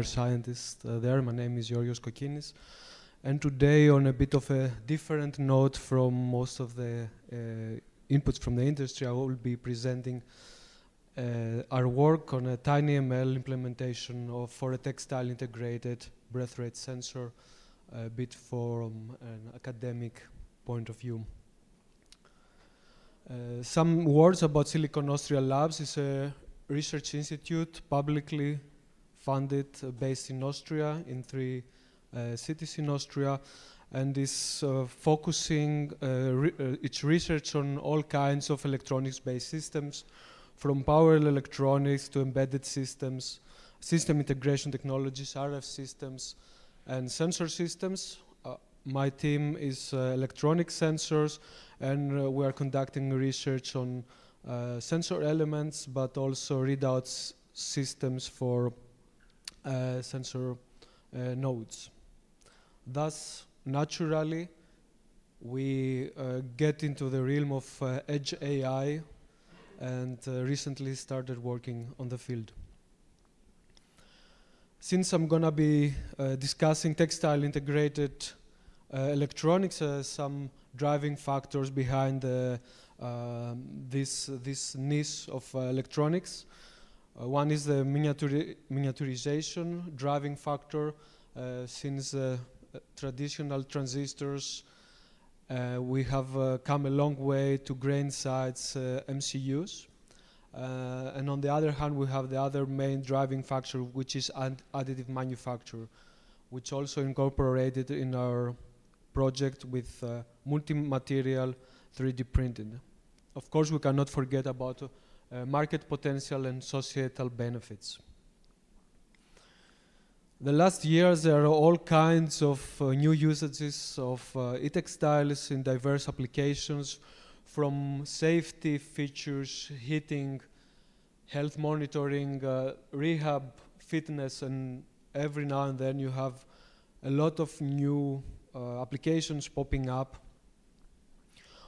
senior scientist there. My name is Georgios Kokkinis. And today, on a bit of a different note from most of the inputs from the industry, I will be presenting our work on a TinyML implementation for a textile-integrated breath rate sensor, a bit from an academic point of view. Some words about Silicon Austria Labs. Is a research institute, publicly funded, based in Austria, in 3 cities in Austria, and is focusing its research on all kinds of electronics-based systems, from power electronics to embedded systems, system integration technologies, RF systems, and sensor systems. My team is electronic sensors, and we are conducting research on sensor elements, but also readout systems for sensor nodes. Thus, naturally, we get into the realm of EDGE AI, and recently started working on the field. Since I'm going to be discussing textile-integrated electronics, some driving factors behind this niche of electronics. One is the miniaturization driving factor. Since traditional transistors, we have come a long way to grain size MCUs. And on the other hand, we have the other main driving factor, which is additive manufacture, which also incorporated in our project with multi-material 3D printing. Of course, we cannot forget about market potential and societal benefits. The last years, there are all kinds of new usages of e-textiles in diverse applications, from safety features, heating, health monitoring, rehab, fitness, and every now and then you have a lot of new applications popping up.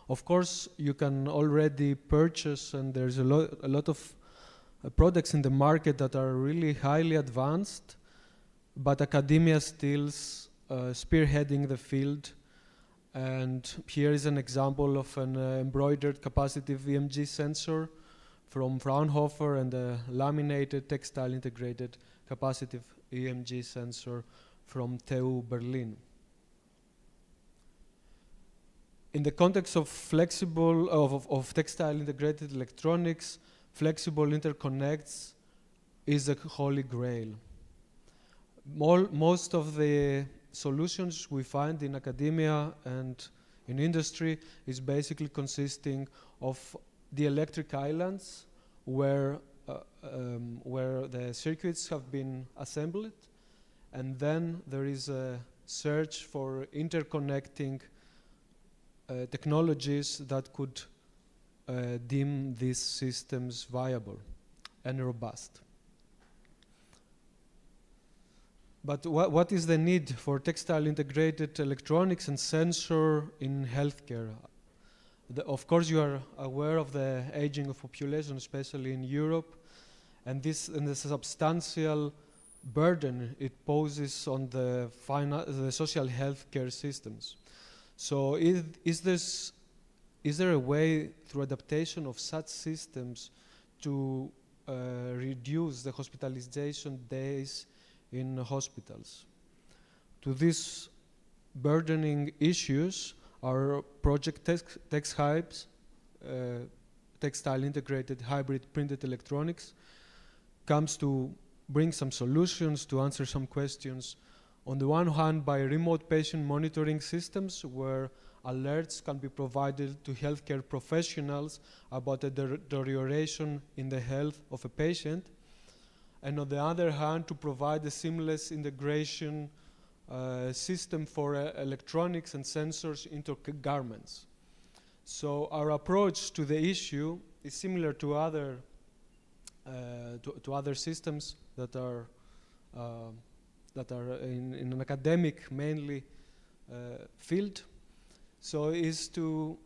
Of course, you can already purchase, and there's a lot of products in the market that are really highly advanced, but academia still spearheading the field. And here is an example of an embroidered capacitive EMG sensor from Fraunhofer, and a laminated textile-integrated capacitive EMG sensor from TU Berlin. In the context of textile-integrated electronics, flexible interconnects is a holy grail. Most of the solutions we find in academia and in industry is basically consisting of dielectric islands where the circuits have been assembled, and then there is a search for interconnecting technologies that could deem these systems viable and robust. But what is the need for textile-integrated electronics and sensor in healthcare? Of course, you are aware of the aging of population, especially in Europe, and the substantial burden it poses on the social healthcare systems. So, is there a way through adaptation of such systems to reduce the hospitalization days in hospitals? To these burdening issues, our project Textiles, textile-integrated hybrid printed electronics, comes to bring some solutions to answer some questions. On the one hand, by remote patient monitoring systems, where alerts can be provided to healthcare professionals about a deterioration in the health of a patient, and on the other hand, to provide a seamless integration system for electronics and sensors into garments. So our approach to the issue is similar to other systems that are in an academic mainly field. So is to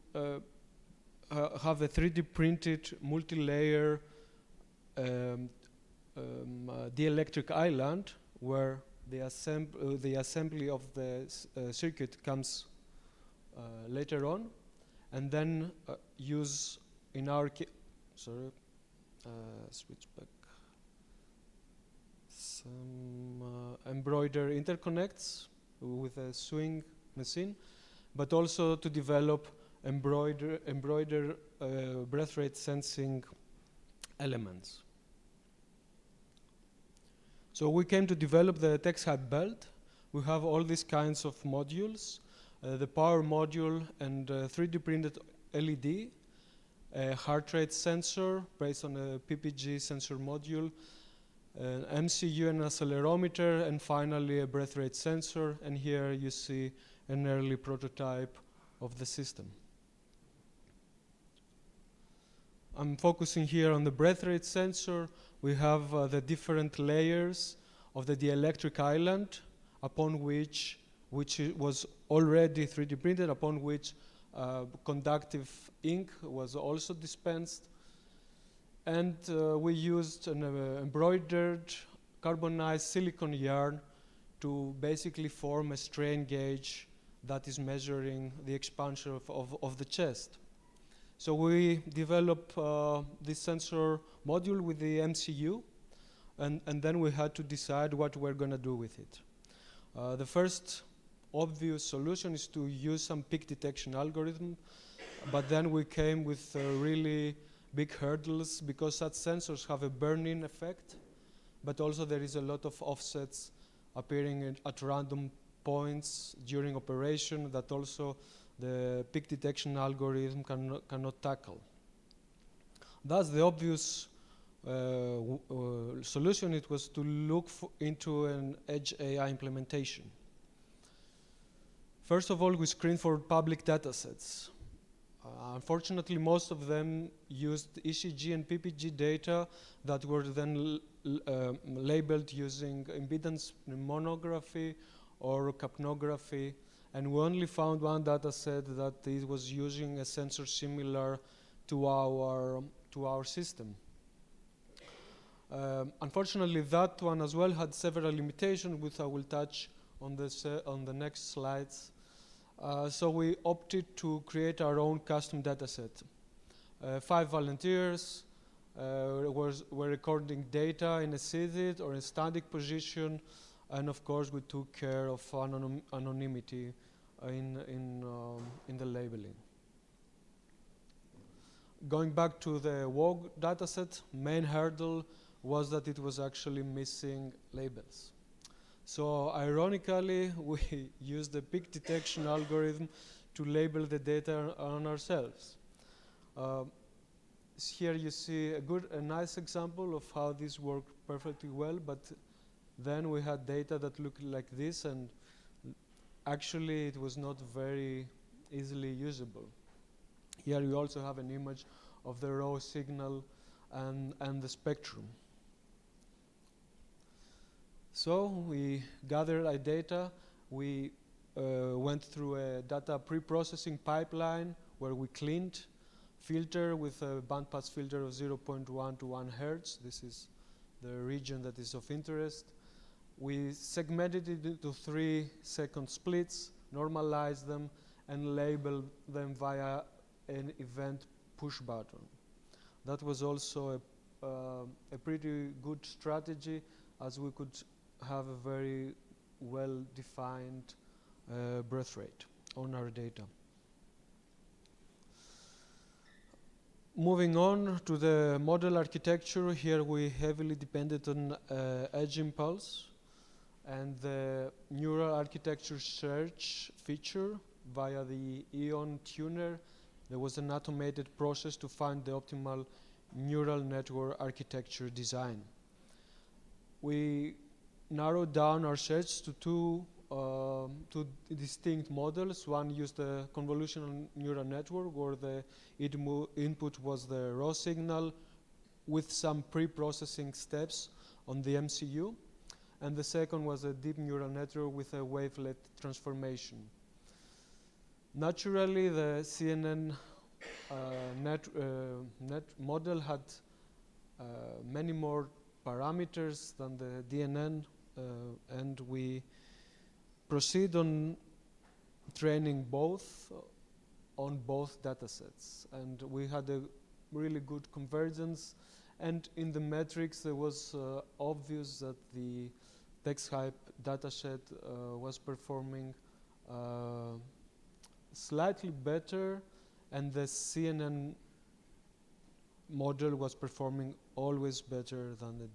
have a 3D printed multi-layer dielectric island where the assembly of the circuit comes later on, and then use in our switch back some embroidered interconnects with a swing machine, but also to develop embroidered breath rate sensing elements. So we came to develop the textile belt. We have all these kinds of modules, the power module and 3D printed LED, a heart rate sensor based on a PPG sensor module, an MCU and accelerometer, and finally a breath rate sensor. And here you see an early prototype of the system. I'm focusing here on the breath rate sensor. We have the different layers of the dielectric island upon which was already 3D printed, upon which conductive ink was also dispensed. And we used an embroidered carbonized-silicon yarn to basically form a strain gauge that is measuring the expansion of the chest. So we developed this sensor module with the MCU, and then we had to decide what we're going to do with it. The first obvious solution is to use some peak detection algorithm, but then we came with really big hurdles because such sensors have a burn-in effect, but also there is a lot of offsets appearing at random points during operation that also the peak detection algorithm cannot tackle. Thus, the obvious solution it was to look into an EDGE AI implementation. First of all, we screened for public datasets. Unfortunately, most of them used ECG and PPG data that were then labeled using impedance monography or capnography, and we only found one data set that it was using a sensor similar to our system. Unfortunately, that one as well had several limitations, which I will touch on the next slides. So we opted to create our own custom dataset. 5 volunteers were recording data in a seated or a static position, and of course we took care of anonymity in the labeling. Going back to the WOG dataset, main hurdle was that it was actually missing labels. So ironically, we used the peak detection algorithm to label the data on ourselves. Here you see a nice example of how this worked perfectly well, but then we had data that looked like this, and actually it was not very easily usable. Here you also have an image of the raw signal and the spectrum. So we gathered our data. We went through a data pre-processing pipeline where we cleaned, filter with a bandpass filter of 0.1 to 1 Hertz. This is the region that is of interest. We segmented it into 3-second splits, normalized them, and labeled them via an event push button. That was also a pretty good strategy, as we could have a very well-defined breath rate on our data. Moving on to the model architecture, here we heavily depended on edge impulse and the neural architecture search feature via the EON tuner. There was an automated process to find the optimal neural network architecture design. We narrowed down our search to two distinct models. One used a convolutional neural network where the input was the raw signal with some pre-processing steps on the MCU. And the second was a deep neural network with a wavelet transformation. Naturally, the CNN model had many more parameters than the DNN and we proceed on training both on both datasets, and we had a really good convergence, and in the metrics there was obvious that the TextHype dataset was performing slightly better, and the CNN model was performing always better than the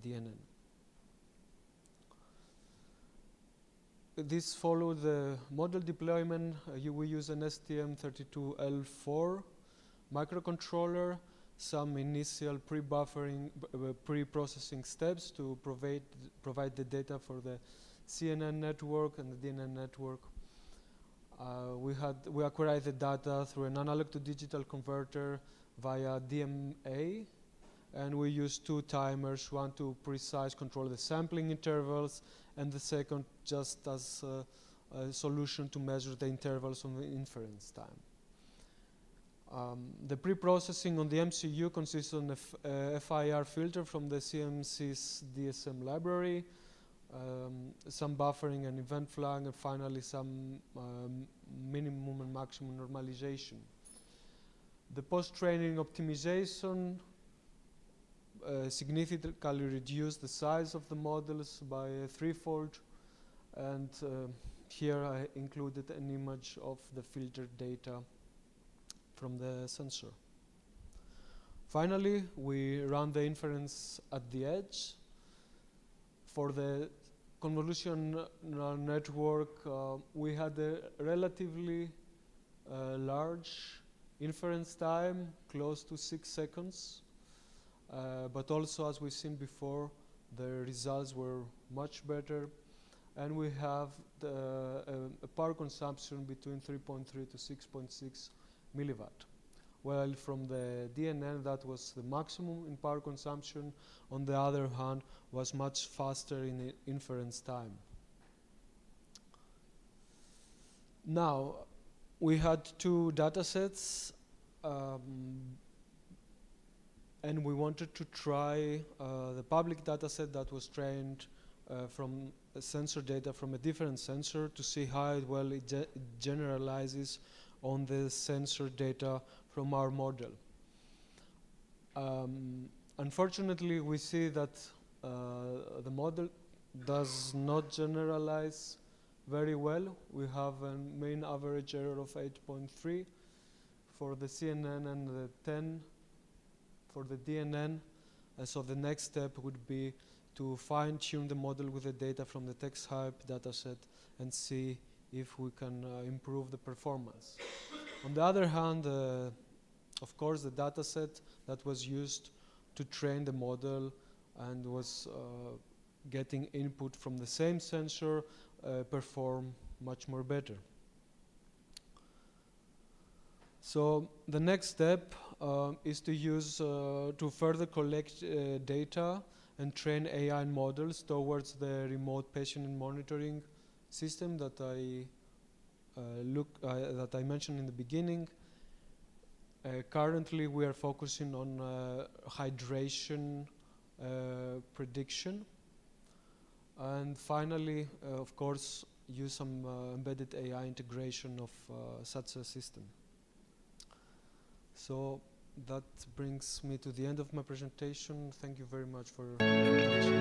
DNN. This followed the model deployment. We use an STM32L4 microcontroller, some initial pre-buffering, pre-processing steps to provide the data for the CNN network and the DNN network. We acquired the data through an analog to digital converter via DMA, and we used two timers, one to precise control the sampling intervals, and the second just as a solution to measure the intervals on the inference time. The pre-processing on the MCU consists of a FIR filter from the CMSIS-DSP library, some buffering and event flag, and finally some minimum and maximum normalization. The post-training optimization significantly reduced the size of the models by a threefold, and here I included an image of the filtered data from the sensor. Finally, we ran the inference at the edge. For the convolutional network, we had a relatively large inference time, close to 6 seconds. But also, as we've seen before, the results were much better, and we have a power consumption between 3.3 to 6.6 milliwatt. While from the DNN, that was the maximum in power consumption. On the other hand, was much faster in inference time. Now, we had two datasets, and we wanted to try the public dataset that was trained from sensor data from a different sensor to see how well it generalizes on the sensor data from our model. Unfortunately, we see that the model does not generalize very well. We have a mean average error of 8.3 for the CNN and the 10 for the DNN. So the next step would be to fine-tune the model with the data from the TextHype dataset and see if we can improve the performance. On the other hand, of course, the dataset that was used to train the model and was getting input from the same sensor perform much more better. So the next step is to use to further collect data and train AI models towards the remote patient monitoring system that I mentioned in the beginning. Currently, we are focusing on hydration prediction, and finally, of course, use some embedded AI integration of such a system. So that brings me to the end of my presentation. Thank you very much for your attention.